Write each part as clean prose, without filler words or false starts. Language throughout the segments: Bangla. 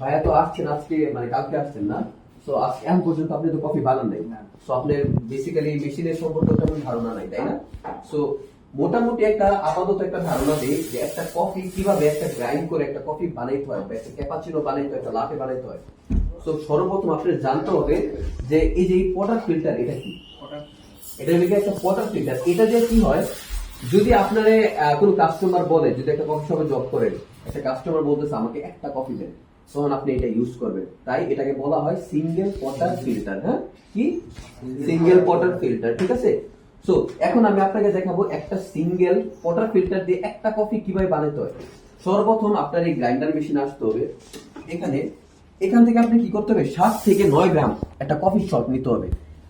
ভাইয়া তো আসছেন আজকে, মানে কালকে আসছেন না? সো আজকে এখন পর্যন্ত আপনি তো কফি বানান নাই। সো আপনার বেসিক্যালি মেশিনের সম্পর্কে তেমন ধারণা নাই, তাই না? সো মোটামুটি একটা আপাতত একটা ধারণা দেই যে একটা কফি কিভাবে একটা গ্রাইন্ড করে একটা কফি বানাইতে হয়, বা একটা ক্যাপাচিনো বানাইতে হয়, একটা লাটে বানাইতে হয়। সো সর্বপ্রথম আপনার জানতে হবে যে এই যে পটার ফিল্টার, এটা কি? এটা হলো একটা পটার ফিল্টার। এটা দিয়ে কি হয়, যদি আপনারে কোনো কাস্টমার বলে, যদি একটা কফি শপে জব করেন, একটা কাস্টমার বলতেছে আমাকে একটা কফি দেন, তখন আপনি এটা ইউজ করবেন। তাই এটাকে বলা হয় সিঙ্গেল পটার ফিল্টার। হ্যাঁ, কি সিঙ্গেল পটার ফিল্টার, ঠিক আছে? সো এখন আমি আপনাকে দেখাবো একটা সিঙ্গেল পটার ফিল্টার দিয়ে একটা কফি কিভাবে বানাতে হয়। সর্বপ্রথম আপনার এই গ্রাইন্ডার মেশিন আসতে হবে। এখান থেকে আপনি কি করতে হবে, 7 থেকে 9 গ্রাম একটা কফি শট নিতে হবে।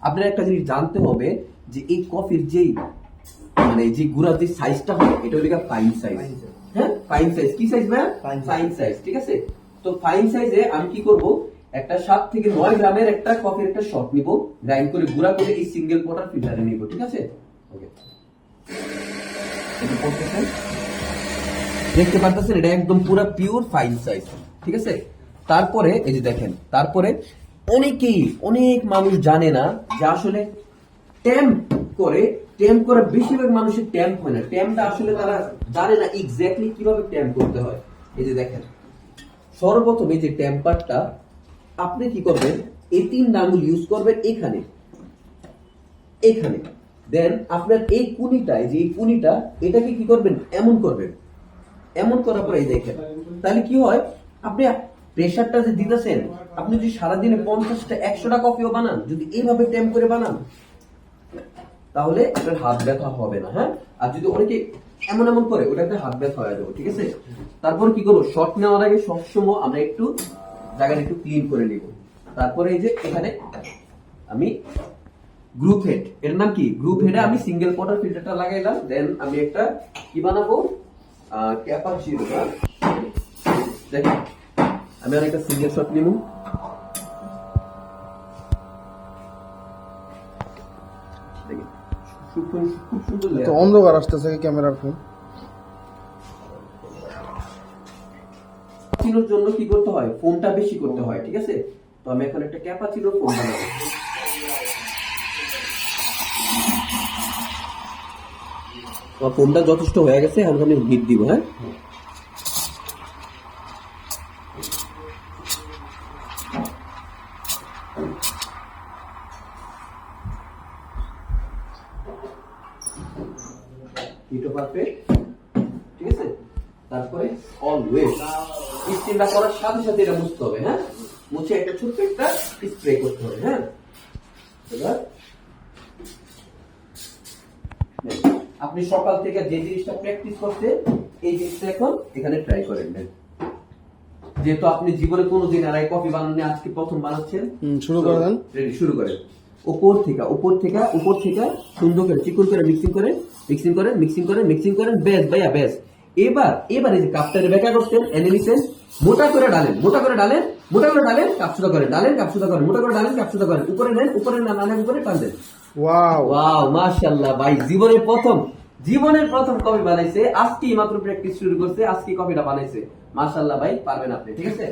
আপনার একটা জিনিস জানতে হবে যে এই কফির যেই মানে যে গুড়ার যে সাইজটা হয়, এটা হলো ফাইন সাইজ। হ্যাঁ, ফাইন সাইজ। কি সাইজ ভাই? ফাইন সাইজ, ঠিক আছে? তো ফাইন সাইজে আমি কি করব, একটা 7 থেকে 9 গ্রামের একটা কফির একটা শট নিব, গ্রাইন্ড করে গুঁড়া করে এই সিঙ্গেল পটার ফিল্টারে নিব, ঠিক আছে? ওকে, দেখতে পাচ্ছেন এটা একদম পুরো পিওর ফাইন সাইজ, ঠিক আছে? তারপরে এই যে দেখেন, তারপরে অনেক মানুষ জানে না যে আসলে ট্যাম্প করে বেশিরভাগ মানুষের ট্যাম্প হয় না। ট্যাম্পটা আসলে তারা জানে না এক্স্যাক্টলি কিভাবে ট্যাম্প করতে হয়। এই যে দেখেন, সর্বপ্রথম এই যে ট্যাম্পারটা আপনি কি করবেন, এই 3 আঙ্গুল ইউজ করবেন এখানে, দেন আপনার এই কুনিটায়, যে এই কুনিটা, এটাকে কি করবেন, এমন করবেন। এমন করার পরে এই দেখেন, তাহলে কি হয়, আপনি প্রেসারটা যে দিতেছেন, আপনি যদি সারাদিনে 50টা 100টা কফিও বানান, যদি এইভাবে ট্যাম্প করে বানান, তাহলে আপনার হাত ব্যথা হবে না। হ্যাঁ, আর যদি অনেকে এমন করে, ওটাতে হাত ব্যথা হয়ে যাবে, ঠিক আছে? তারপর কি করবো, শর্ট নেওয়ার আগে সবসময় আমরা একটু জায়গাটা একটু ক্লিন করে নিব। তারপরে এই যে এখানে আমি গ্রুপ হেড, এর নাম কি, গ্রুপ হেডে আমি সিঙ্গেল পটার ফিল্টারটা লাগাইলাম। দেন আমি একটা কি বানাবো, ক্যাপাচিনো। দেখেন, আমি আর একটা সিঙ্গেল শট নিব। খুব সুন্দর তো অন্ধকার আসতেছে ক্যামেরার ফোন। ক্যাপাচিনোর জন্য কি করতে হয়, ফোনটা বেশি করতে হয়, ঠিক আছে? তো আমি এখন একটা ক্যাপাচিনোর ফোন বানাবো। আমার ফোনটা যথেষ্ট হয়ে গেছে, এখন আমি হিট দিব। হ্যাঁ, হিটও পারফেক্ট, ঠিক আছে? তারপরে অলওয়েজ স্টিমটা করার সাথে সাথে এটা মুছতে হবে। হ্যাঁ, মুছে একটা ছোট্ট একটা স্প্রে করতে হবে। হ্যাঁ, এবার আপনি সকাল থেকে যে জিনিসটা প্র্যাকটিস করতে, এই জিনিসটা এখন এখানে ট্রাই করেন। যেহেতু আপনি জীবনে কোনোদিন আর কফি বানাননি, আজকে প্রথম বানাচ্ছেন, শুরু করে দেন। রেডি, শুরু করেন। উপর থেকে সুন্দর করে চিকন করে মিক্সিং করেন। বেশ ভাইয়া, বেশ। এবার এই যে কাপটারে বেঁকা করছেন, এনে নিছেন, মোটা করে ডালেন, কাপসুদা করেন, মোটা করে ডালেন, কাপসুদা করেন, উপরে নেন, উপরে টান দেন। ওয়াও, মাশাআল্লাহ ভাই, জীবনের প্রথম কফি বানাইছে, আজকেই মাত্র প্র্যাকটিস শুরু করছে, আজকে কফিটা বানাইছে। মাশাআল্লাহ ভাই, পারবেন আপনি, ঠিক আছে?